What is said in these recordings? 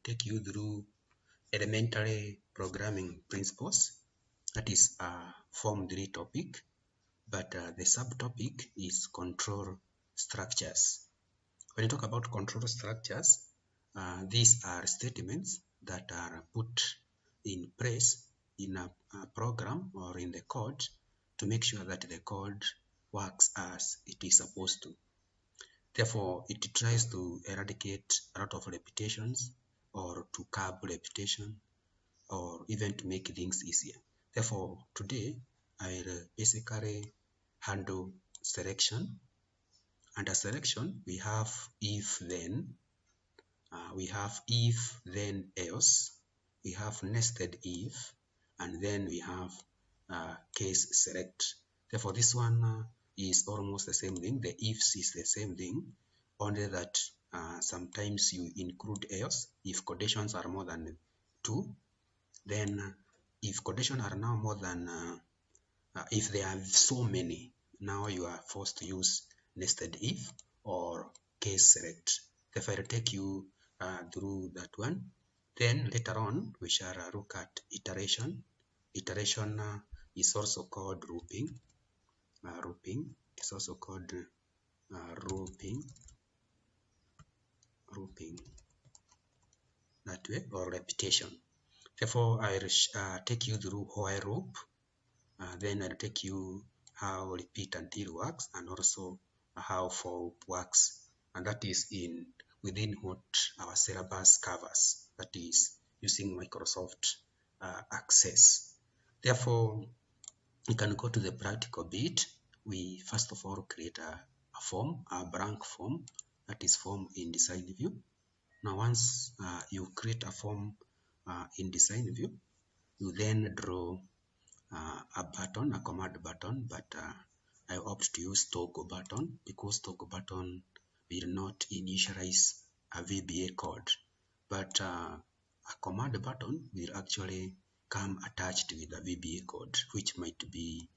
take you through elementary programming principles. That is a Form 3 topic, but the subtopic is control structures. When you talk about control structures, these are statements that are put in place in a program or in the code to make sure that the code works as it is supposed to. Therefore, it tries to eradicate a lot of repetitions or to curb repetition or even to make things easier. Therefore, today I'll basically handle selection. Under selection, we have if then, we have if then else, we have nested if, and then we have case select. Therefore, this one is almost the same thing. The ifs is the same thing, only that sometimes you include else if conditions are more than 2. Then if conditions are now more than, if there are so many, now you are forced to use nested if or case select. Therefore, I'll take you through that one. Then later on, we shall look at iteration. Iteration is also called looping. Looping is also called looping that way, or repetition. Therefore, I'll take you through while loop. Then I'll take you how repeat until works, and also how for loop works, and that is within what our syllabus covers, that is using Microsoft Access. Therefore, we can go to the practical bit. We first of all create a form, a blank form, that is form in design view. Now once you create a form in design view, you then draw a button, a command button, but I opt to use toggle button because toggle button will not initialize a VBA code, but a command button will actually come attached with a VBA code, which might be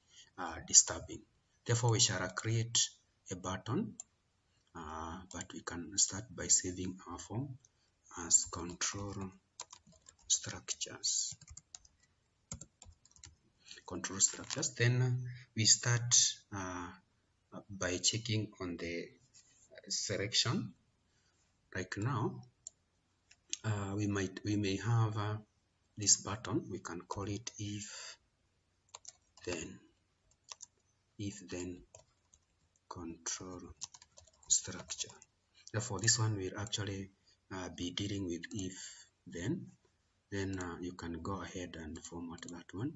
disturbing. Therefore, we shall create a button, but we can start by saving our form as control structures. Control structures. Then we start by checking on the selection. Like now, we may have this button. We can call it if then control structure. Therefore, this one will actually be dealing with if then. Then you can go ahead and format that one,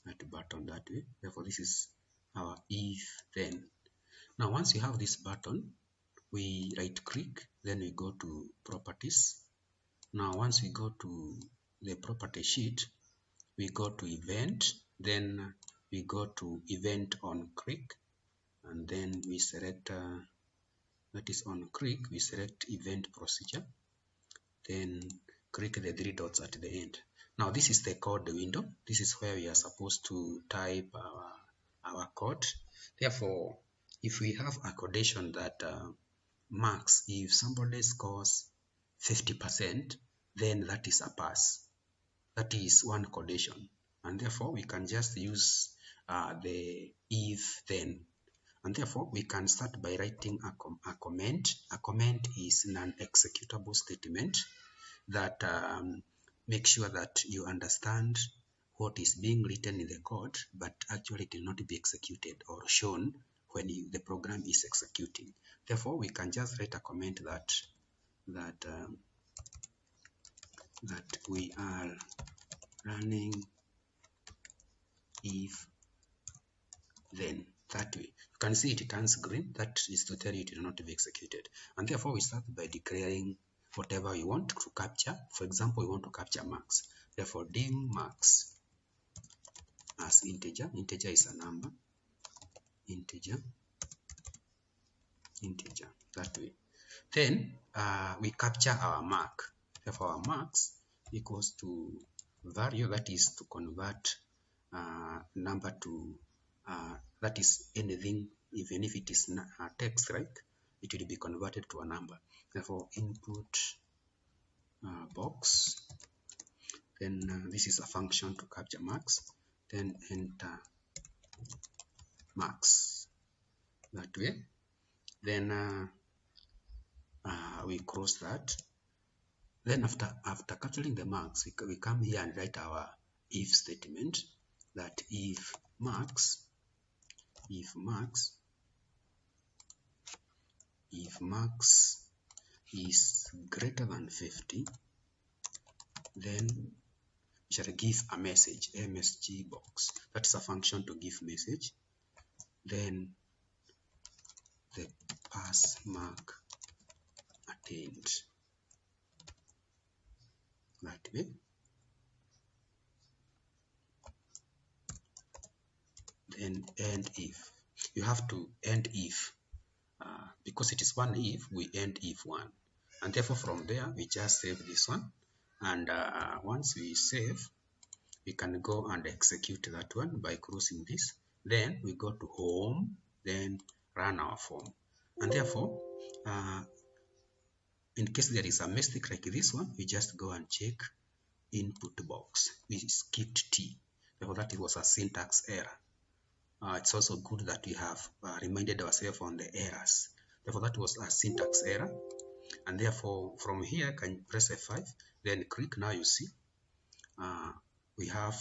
that button that way. Therefore, this is our if then. Now, once you have this button, we right click, then we go to properties. Now, once we go to the property sheet, we go to event, then we go to event on click, and then we select that is on click, we select event procedure, then click the 3 dots at the end. Now this is the code window. This is where we are supposed to type our code. Therefore, if we have a condition that marks if somebody scores 50%, then that is a pass. That is one condition, and therefore we can just use the if then. And therefore, we can start by writing a comment. A comment is an executable statement that makes sure that you understand what is being written in the code, but actually it will not be executed or shown when the program is executing. Therefore, we can just write a comment that we are running if then. That way, you can see it turns green. That is to tell you it will not be executed. And therefore, we start by declaring whatever we want to capture. For example, we want to capture marks. Therefore, dim marks as integer. Integer is a number. Integer. That way. Then we capture our mark. Therefore, our marks equals to value, that is to convert number to that is anything, even if it is text, right? It will be converted to a number. Therefore, input box. Then this is a function to capture marks. Then enter marks that way. Then we cross that. Then after capturing the marks, we come here and write our if statement, that if marks is greater than 50, then we shall give a message, msg box. That's a function to give message. Then the pass mark attained, that way. Then end if. You have to end if, because it is one if, we end if one, and therefore from there we just save this one, and once we save, we can go and execute that one by crossing this. Then we go to home, then run our form, and therefore in case there is a mistake like this one, we just go and check input box. We skipped T, therefore that was a syntax error. It's also good that we have reminded ourselves on the errors. Therefore, that was a syntax error. And therefore, from here, can you press F5, then click. Now you see we have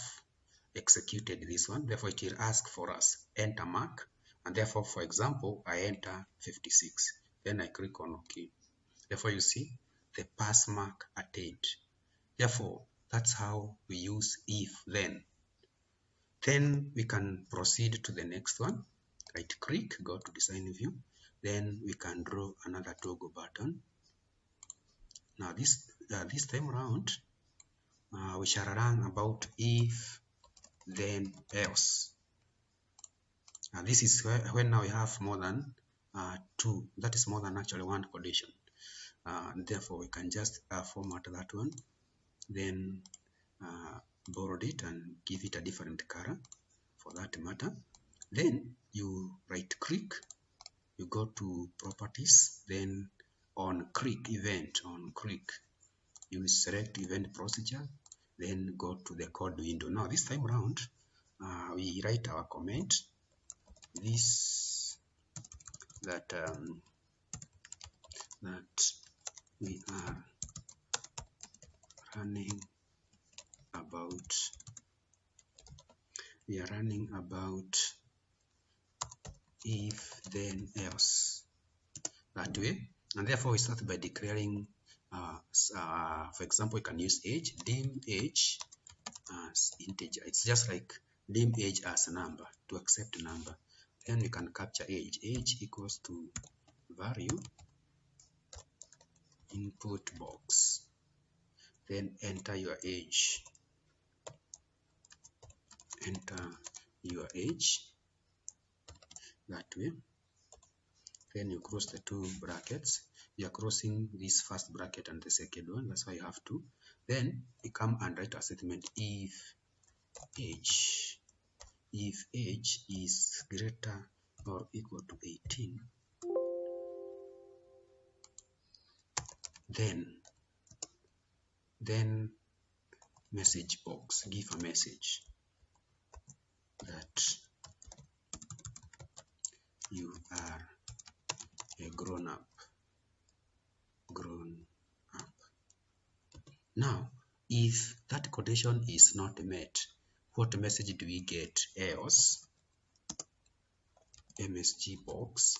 executed this one. Therefore, it will ask for us enter mark. And therefore, for example, I enter 56. Then I click on OK. Therefore, you see the pass mark attained. Therefore, that's how we use if then. Then we can proceed to the next one. Right click, go to design view. Then we can draw another toggle button. Now this time around, we shall run about if then else. Now this is when now we have more than two. That is more than actually one condition. Therefore, we can just format that one. Then borrow it and give it a different color for that matter. Then you right click, you go to properties, then on click event, on click you select event procedure, then go to the code window. Now this time around we write our comment, this that we are running about if then else, that way. And therefore we start by declaring for example, we can use age, dim age as integer. It's just like dim age as a number, to accept number. Then we can capture age equals to value input box, then enter your age, that way. Then you cross the two brackets. You are crossing this first bracket and the second one, that's why you have to. Then you come and write a statement if age is greater or equal to 18, then message box, give a message that you are a grown up. Now if that condition is not met, what message do we get? Else msg box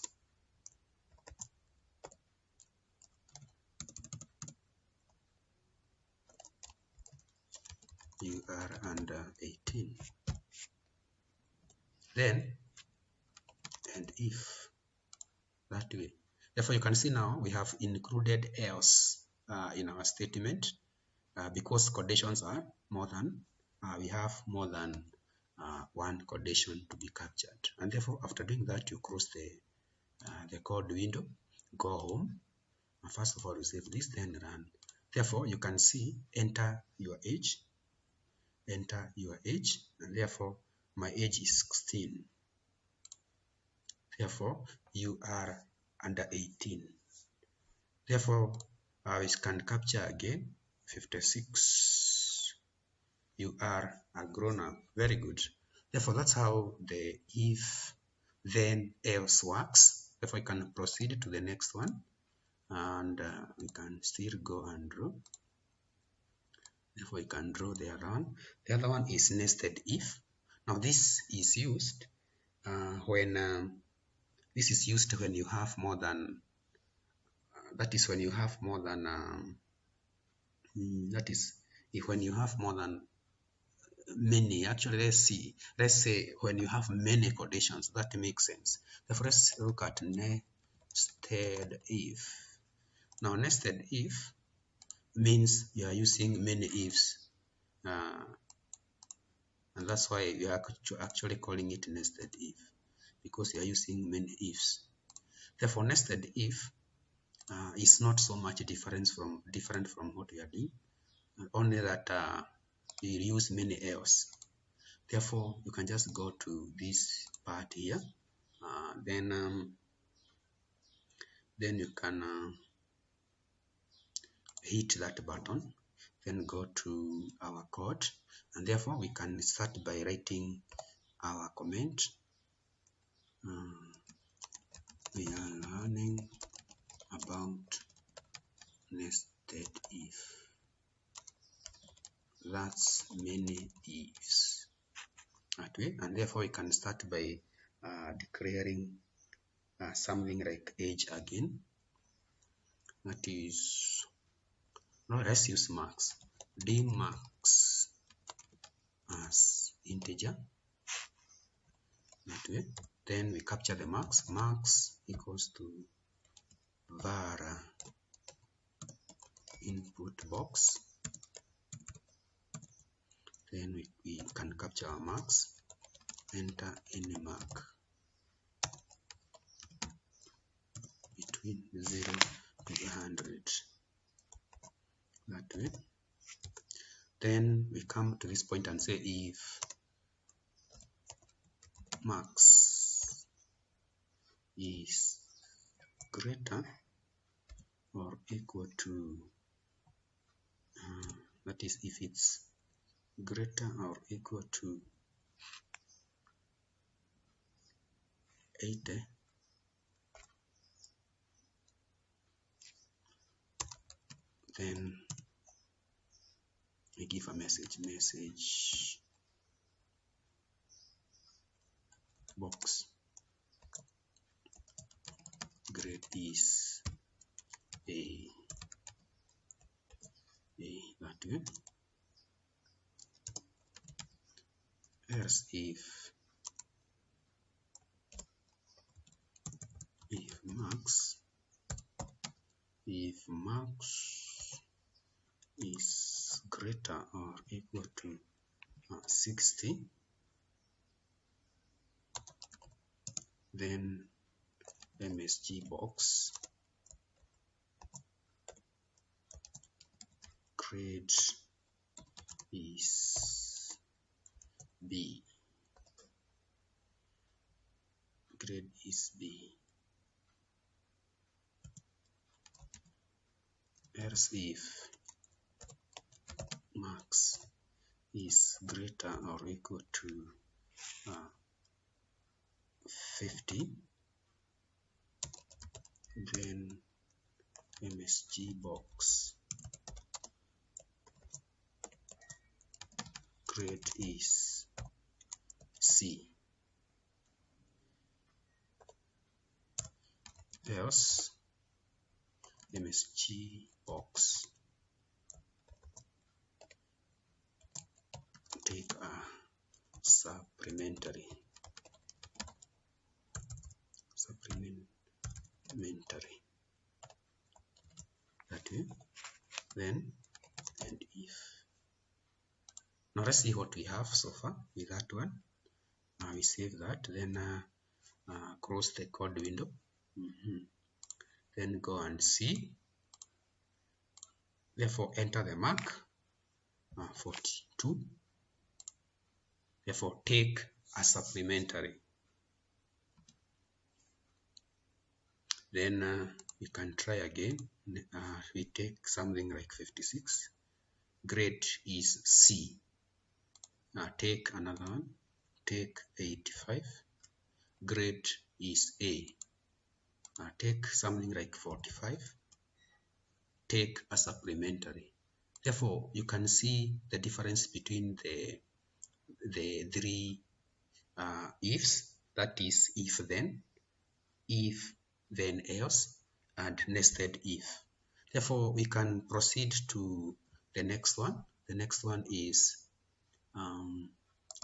you are under 18, then and if, that way. Therefore you can see now we have included else in our statement because conditions are more than we have more than one condition to be captured. And therefore after doing that, you cross the code window, go home, and first of all you save this, then run. Therefore you can see enter your age, and therefore my age is 16. Therefore you are under 18. Therefore we can capture again 56. You are a grown-up. Very good. Therefore, that's how the if, then, else works. Therefore, we can proceed to the next one, and we can still go and draw. Therefore, we can draw the other one. The other one is nested if. Now, this is used when you have more than that is when you have more than that is if when you have more than many. Actually, let's say when you have many conditions. That makes sense. Therefore, let's look at nested if. Now, nested if means you are using many ifs, and that's why you are actually calling it nested if, because you are using many ifs. Therefore, nested if is not so much different from what we are doing, only that you use many else. Therefore, you can just go to this part here, then you can hit that button, then go to our code, and therefore we can start by writing our comment. We are learning about nested if. That's many ifs. That way, and therefore we can start by declaring something like age again. That is, now let's use max. Dmax as integer. That way, then we capture the max. Max equals to var input box. Then we can capture our max. Enter any mark between 0 and 100. That way. Then we come to this point and say if max is greater or equal to, that is, if it's greater or equal to 80, then we give a message box grade is a that way. Else if max is greater or equal to 60, then MSG box grade is B. Grade is B. Else if max is greater or equal to 50, then MSG box grade is C. Else MSG box take a supplementary. That way, then and if. Now let's see what we have so far with that one. We save that, then close the code window. Then go and see. Therefore, enter the mark 42. Therefore, take a supplementary. Then we can try again. We take something like 56. grade is C. Take another one, take 85, grade is A. Take something like 45, take a supplementary. Therefore, you can see the difference between the three ifs, that is if then else, and nested if. Therefore, we can proceed to the next one. The next one is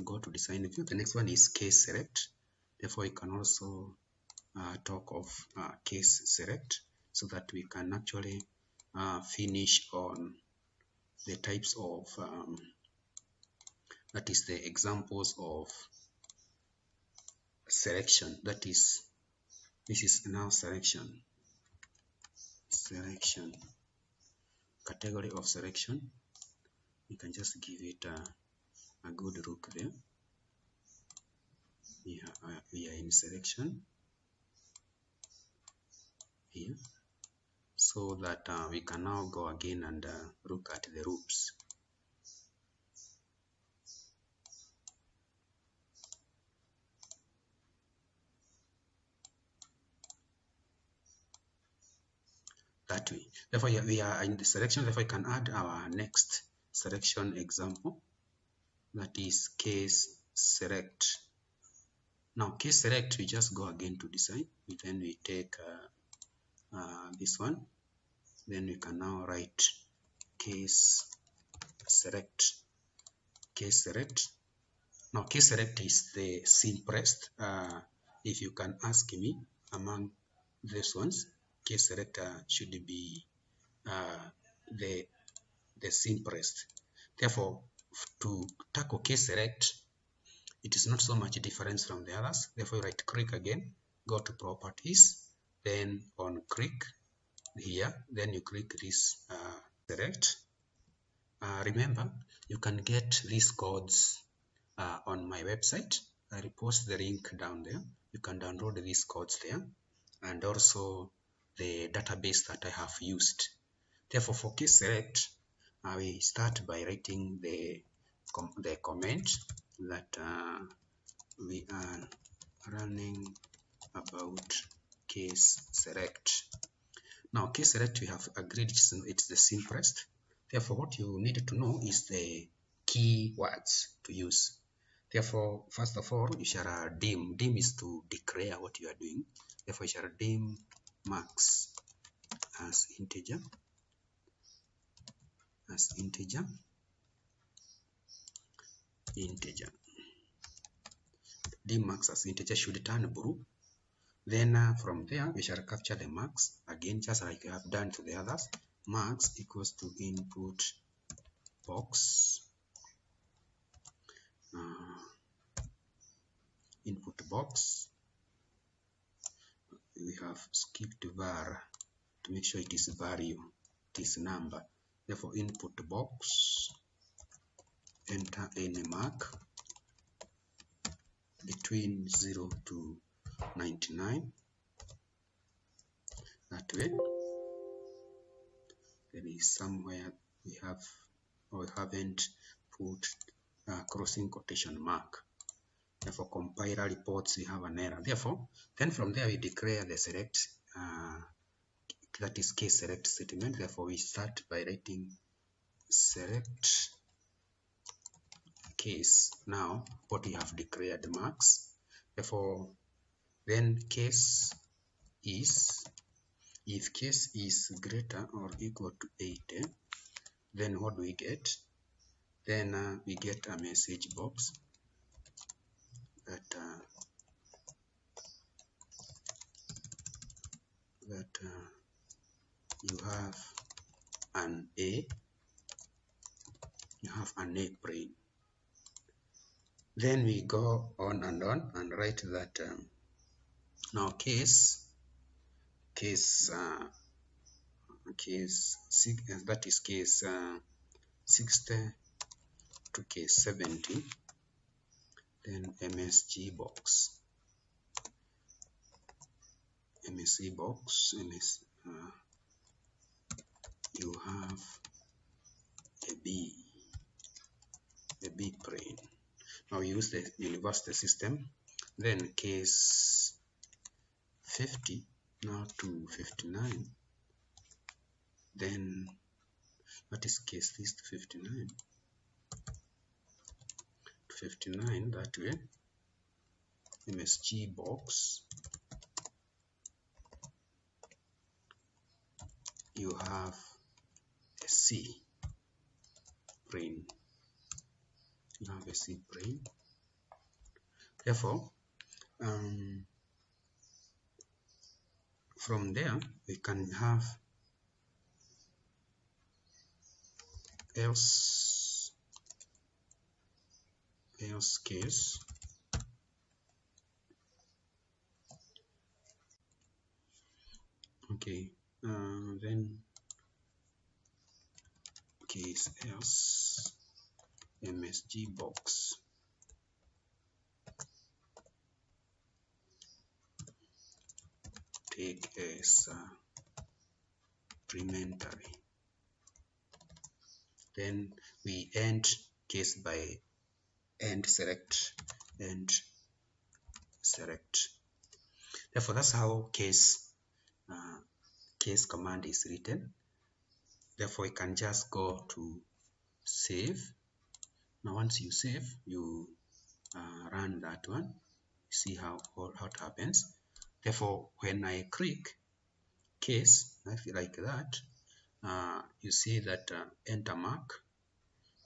go to design view. The next one is case select. Therefore, you can also talk of case select, so that we can actually finish on the types of that is the examples of selection. That is, this is now selection category of selection. You can just give it a good look there. We are in selection here, so that we can now go again and look at the loops. That way. Therefore, we are in the selection. Therefore, we can add our next selection example, that is case select. Now, case select, we just go again to design. Then we take this one. Then we can now write case select. Case select. Now, case select is the simplest. If you can ask me, among these ones, case select should be the simplest. Therefore, to tackle case select, it is not so much difference from the others. Therefore, right click again, go to properties, then on click here, then you click this select. Remember, you can get these codes on my website. I will post the link down there. You can download these codes there, and also the database that I have used. Therefore, for case select, we start by writing the comment that we are running about case select. Now, case select, we have agreed it's the simplest. Therefore, what you need to know is the keywords to use. Therefore, first of all, you shall dim. Dim is to declare what you are doing. Therefore, you shall dim max as integer. Dim max as integer should turn blue. Then from there, we shall capture the max again, just like we have done to the others. Max equals to input box. We have skipped var to make sure it is value, it is number. Therefore, input box, enter any mark between 0 to 99. That way, there is somewhere we have, or we haven't put a crossing quotation mark. Therefore, compiler reports we have an error. Therefore, then from there we declare the select, that is case select statement. Therefore, we start by writing select case. Now, what we have declared max. Therefore, then case is, if case is greater or equal to 80, then what do we get? Then we get a message box that you have an A, prime. Then we go on and write that now case that is case 60 to case 70, then MSG box, you have a B. I'll use the university system. Then case 50 now to 59. Then what is case this to 59? To 59 that way. MSG box. You have a C brain. You have a C brain. Therefore, from there we can have else case. Okay, then case else MSG box. Take as supplementary. Then we end case by end select. Therefore, that's how case command is written. Therefore, you can just go to save. Now, once you save, you run that one. See how it happens. Therefore, when I click case like that, you see that enter mark.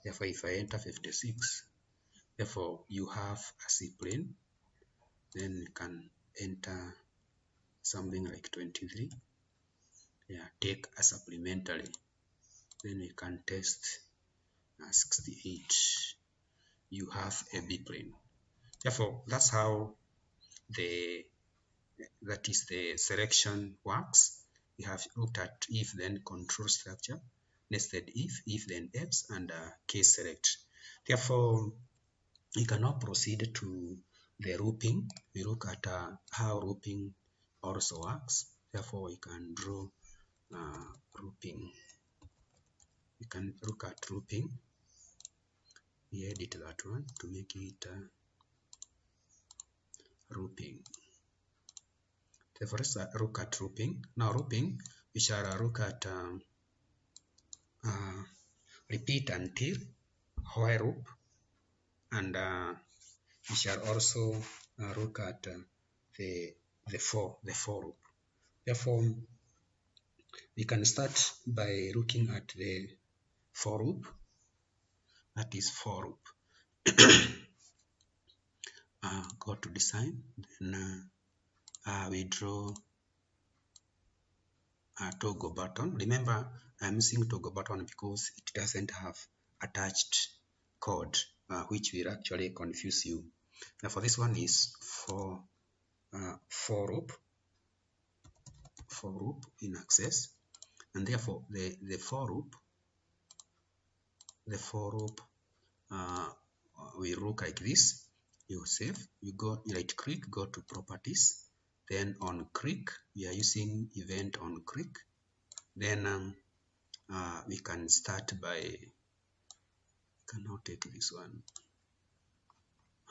Therefore, if I enter 56, therefore you have a C plane. Then you can enter something like 23. Yeah, take a supplementary. Then we can test 68. You have a B plane. Therefore, that's how the selection works. We have looked at if then control structure, nested if then else, and case select. Therefore, we can now proceed to the grouping. We look at how grouping also works. Therefore, we can draw grouping. We can look at grouping. We edit that one to make it grouping. Therefore, let's look at grouping. Now, grouping, we shall look at repeat until, while loop, and we shall also look at the for loop. Therefore, we can start by looking at the for loop. That is for loop. Go to design, then we draw a toggle button. Remember, I'm using toggle button because it doesn't have attached code, which will actually confuse you. Now, for this one is for loop in access, and therefore the for loop will look like this. You save, you go right click, go to properties, then on click we are using event on click. Then we can start by, can now take this one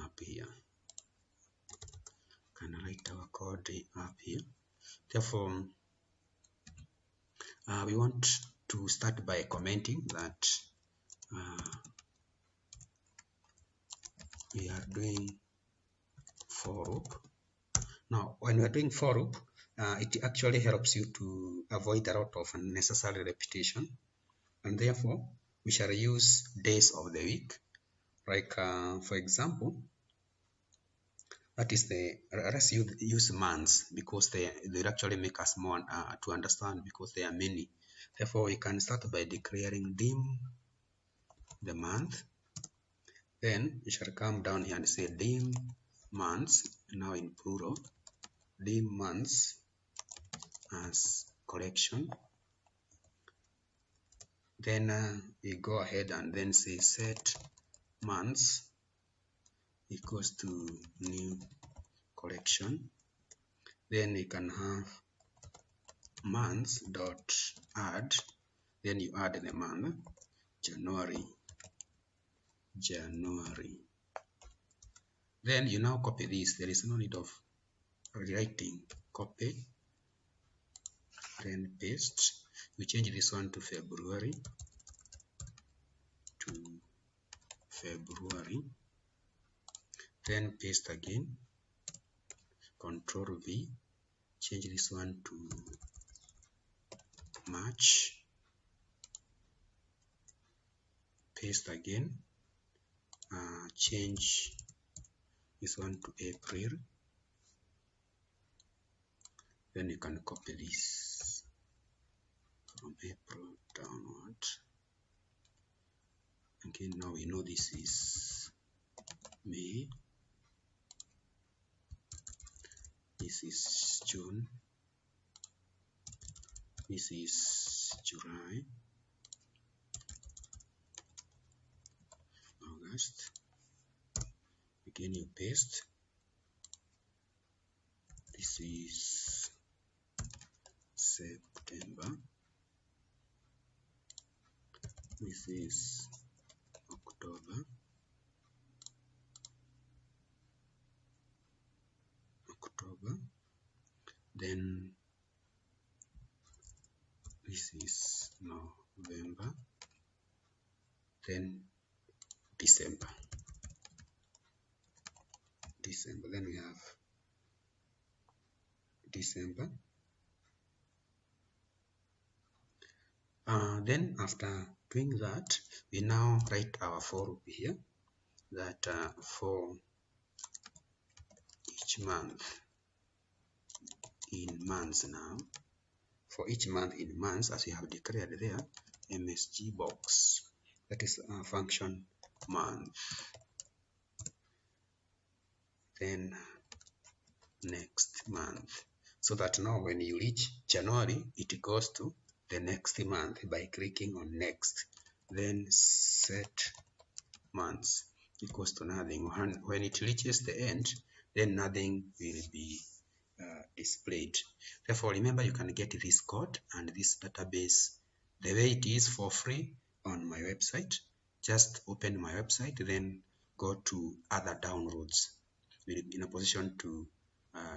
up here, can write our code up here. Therefore, we want to start by commenting that we are doing for loop. Now, when we are doing for loop, it actually helps you to avoid a lot of unnecessary repetition, and therefore we shall use days of the week. Like for example, that is let's use months, because they actually make us more to understand, because there are many. Therefore, we can start by declaring dim the month. Then we shall come down here and say dim months, now in plural, dim months as collection. Then we go ahead and then say set months equals to new collection. Then we can have months dot add, then you add the month January. Then you now copy this. There is no need of rewriting. Copy, then paste. We change this one to February, then paste again. Control V, change this one to March, paste again, change this one to April, then you can copy this from April downward. Again, now we know this is May, this is June, this is July, August. Again, you paste. This is September. This is October. Then this is November. Then December. Then we have December. Then after doing that, we now write our for loop here, that for each month in months now, for each month in months, as we have declared there, MSG box, that is a function month. Then next month, so that now when you reach January, it goes to the next month by clicking on next. Then set months equals to nothing. When it reaches the end, then nothing will be displayed. Therefore, remember, you can get this code and this database the way it is for free on my website. Just open my website, then go to other downloads. We'll be in a position to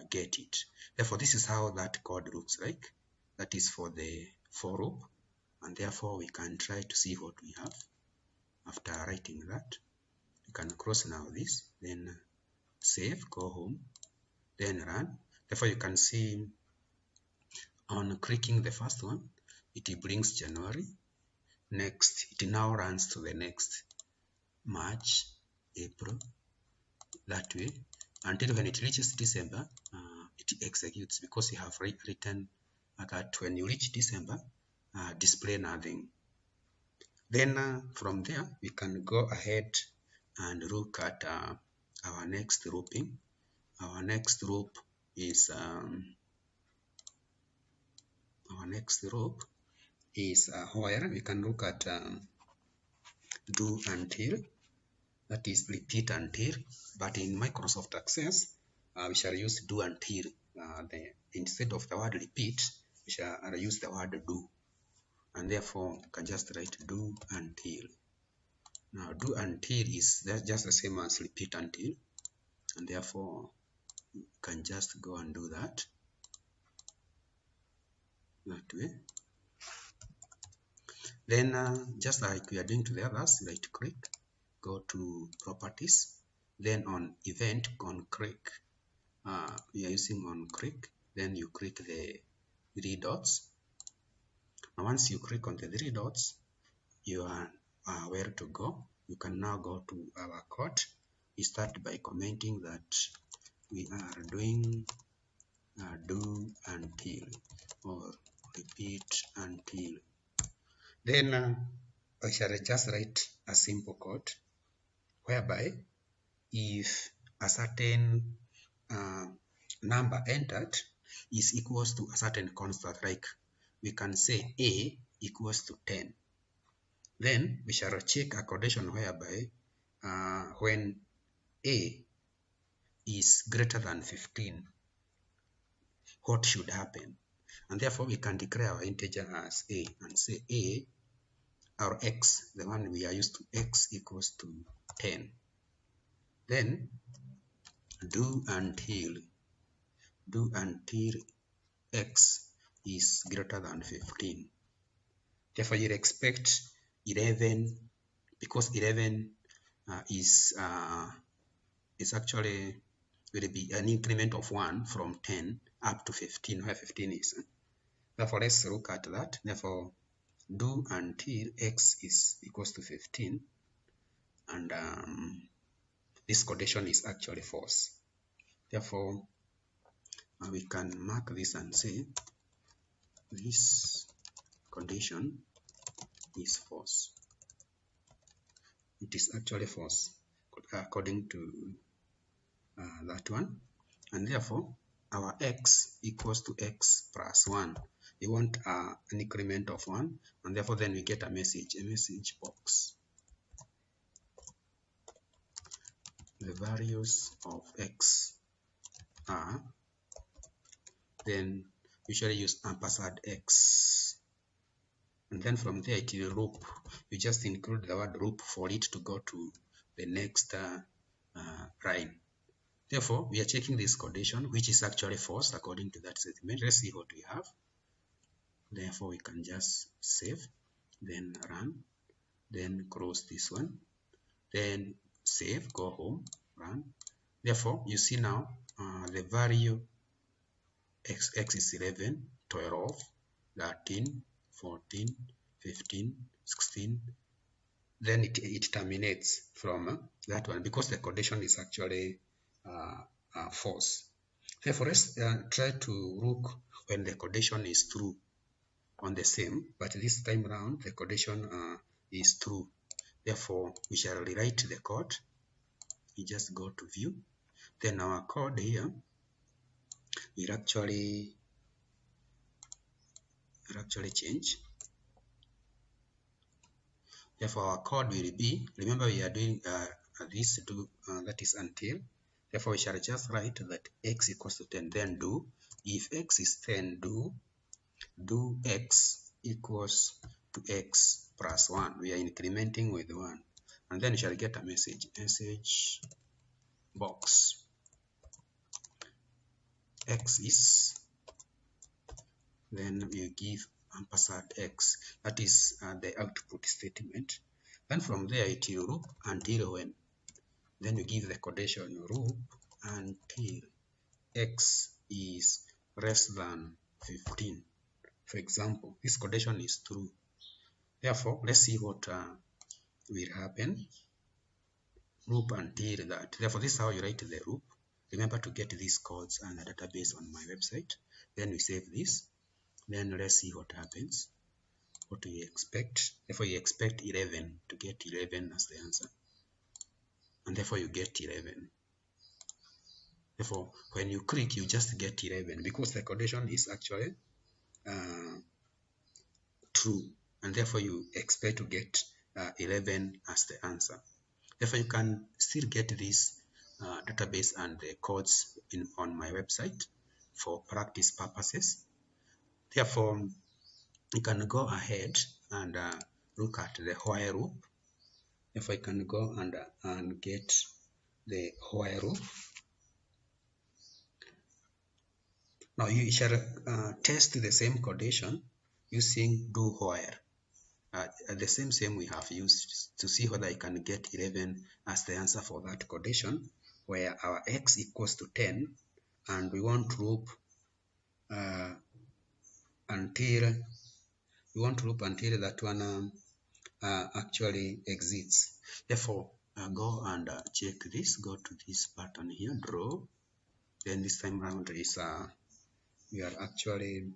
get it. Therefore, this is how that code looks like. That is for the for loop, and therefore we can try to see what we have. After writing that, you can close now this, then save, go home, then run. Therefore, you can see on clicking the first one, it brings January. Next, it now runs to the next March, April, that way, until when it reaches December, it executes, because you have written that when you reach December, display nothing. Then from there, we can go ahead and look at our next looping. Our next loop is where we can look at do until, that is repeat until, but in Microsoft Access we shall use do until. Instead of the word repeat, we shall use the word do, and therefore you can just write do until. Now do until is just the same as repeat until, and therefore you can just go and do that way. Then just like we are doing to the others, right click, go to properties, then on event on click, we are using on click, then you click the 3 dots. Now once you click on the 3 dots, you are where to go. You can now go to our code. We start by commenting that we are doing do until or repeat until. Then I shall just write a simple code whereby if a certain number entered is equals to a certain constant, like we can say A equals to 10, then we shall check a condition whereby when A is greater than 15, what should happen? And therefore we can declare our integer as A and say A, our X, the one we are used to, X equals to 10. Then do until x is greater than 15. Therefore, you'll expect 11, because 11 is actually will be an increment of 1 from 10 up to 15, where 15 is. Therefore, let's look at that. Therefore, do until x is equals to 15, and this condition is actually false. Therefore, we can mark this and say this condition is false. It is actually false according to that one, and therefore our x equals to x plus 1. We want an increment of 1, and therefore then we get a message box. The values of x are, then usually use ampersand x, and then from there it will loop. You just include the word loop for it to go to the next line. Therefore, we are checking this condition, which is actually false according to that statement. Let's see what we have. Therefore, we can just save, then run, then close this one, then save, go home, run. Therefore, you see now the value x is 11, 12, 13, 14, 15, 16. Then it terminates from that one because the condition is actually false. Therefore, let's try to look when the condition is true on the same, but this time around the condition is true. Therefore, we shall rewrite the code. We just go to view. Then our code here will actually change. Therefore, our code will be, remember we are doing this do that is until. Therefore, we shall just write that x equals to 10. Then do, if x is 10, do x equals to x plus 1. We are incrementing with 1, and then you shall get a message box. X is, then you give ampersand x, that is the output statement. Then from there it will loop until when, then you give the condition loop until x is less than 15. For example, this condition is true. Therefore, let's see what will happen. Loop until that. Therefore, this is how you write the loop. Remember to get these codes and the database on my website. Then we save this. Then let's see what happens. What do we expect? Therefore, you expect 11 to get 11 as the answer. And therefore, you get 11. Therefore, when you click, you just get 11 because the condition is actually true. And therefore, you expect to get 11 as the answer. Therefore, you can still get this database and the codes on my website for practice purposes. Therefore, you can go ahead and look at the while loop. If I can go and get the while loop. Now you shall test the same condition using do while. The same we have used to see whether I can get 11 as the answer for that condition, where our x equals to 10, and we want to loop until that one actually exists. Therefore, go and check this. Go to this button here, draw. Then this time around is we are actually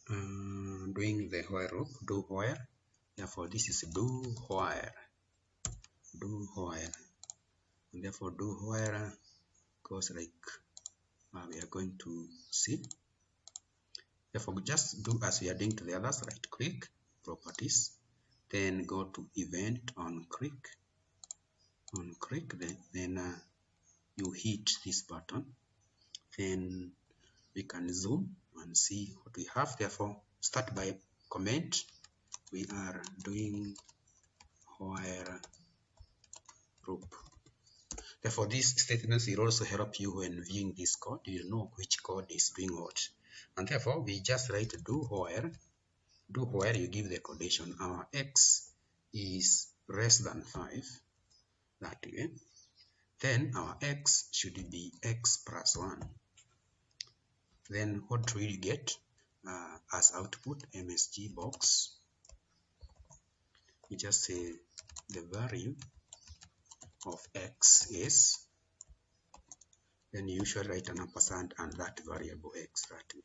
doing the while loop, do while. Therefore, this is do while, and therefore do while goes like we are going to see. Therefore, just do as we are doing to the others. Right click, properties, then go to event on click, then you hit this button. Then we can zoom and see what we have. Therefore, start by comment. We are doing while loop. Therefore, these statements will also help you when viewing this code. You know which code is doing what. And therefore, we just write do where you give the condition. Our x is less than 5, that way. Then our x should be x plus 1. Then what will you get as output? MSG box. You just say the value of x is, then you usually write an ampersand and that variable x that way.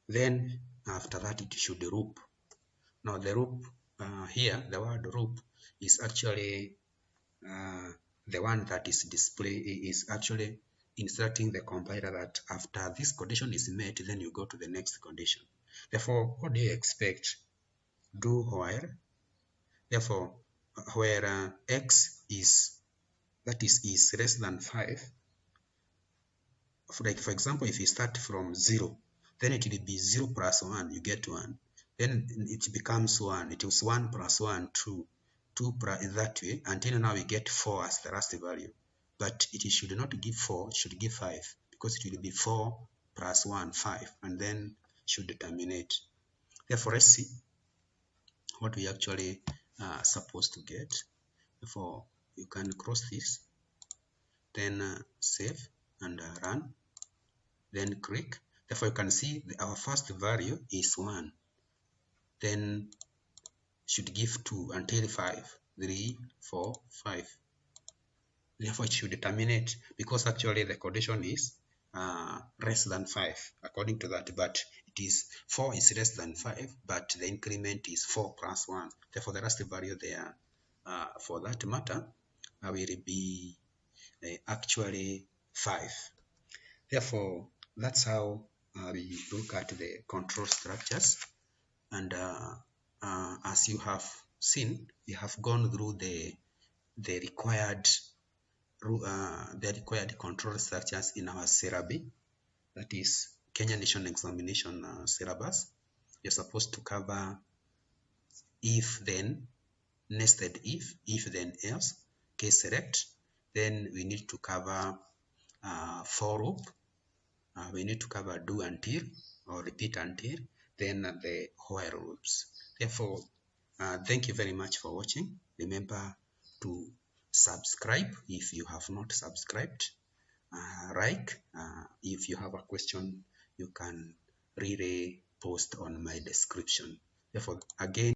Then after that it should loop. Now the loop here, the word loop is actually the one that is actually instructing the compiler that after this condition is met, then you go to the next condition. Therefore, what do you expect? Do while, therefore, where x is less than 5. Like for example, if you start from 0, then it will be 0 plus 1, you get 1. Then it becomes 1. It was 1 plus 1, 2. 2 plus that way until now we get 4 as the last value. But it should not give 4, it should give 5, because it will be 4 plus 1, 5, and then should terminate. Therefore, let's see what we actually are supposed to get. Therefore, you can cross this, then save and run, then click. Therefore, you can see our first value is 1. Then should give 2 until 5, 3, 4, 5. Therefore, it should terminate because actually the condition is less than 5 according to that, but it is 4 is less than 5, but the increment is 4 plus 1. Therefore, the last value there for that matter will be actually 5. Therefore, that's how we look at the control structures. And as you have seen, we have gone through the required control structures in our syllabi, that is Kenya National Examination syllabus. You're supposed to cover if then, nested if then else, case select. Then we need to cover for loop. We need to cover do until or repeat until, then the while loops. Therefore, thank you very much for watching. Remember to subscribe if you have not subscribed. If you have a question, you can really post on my description. Therefore, again,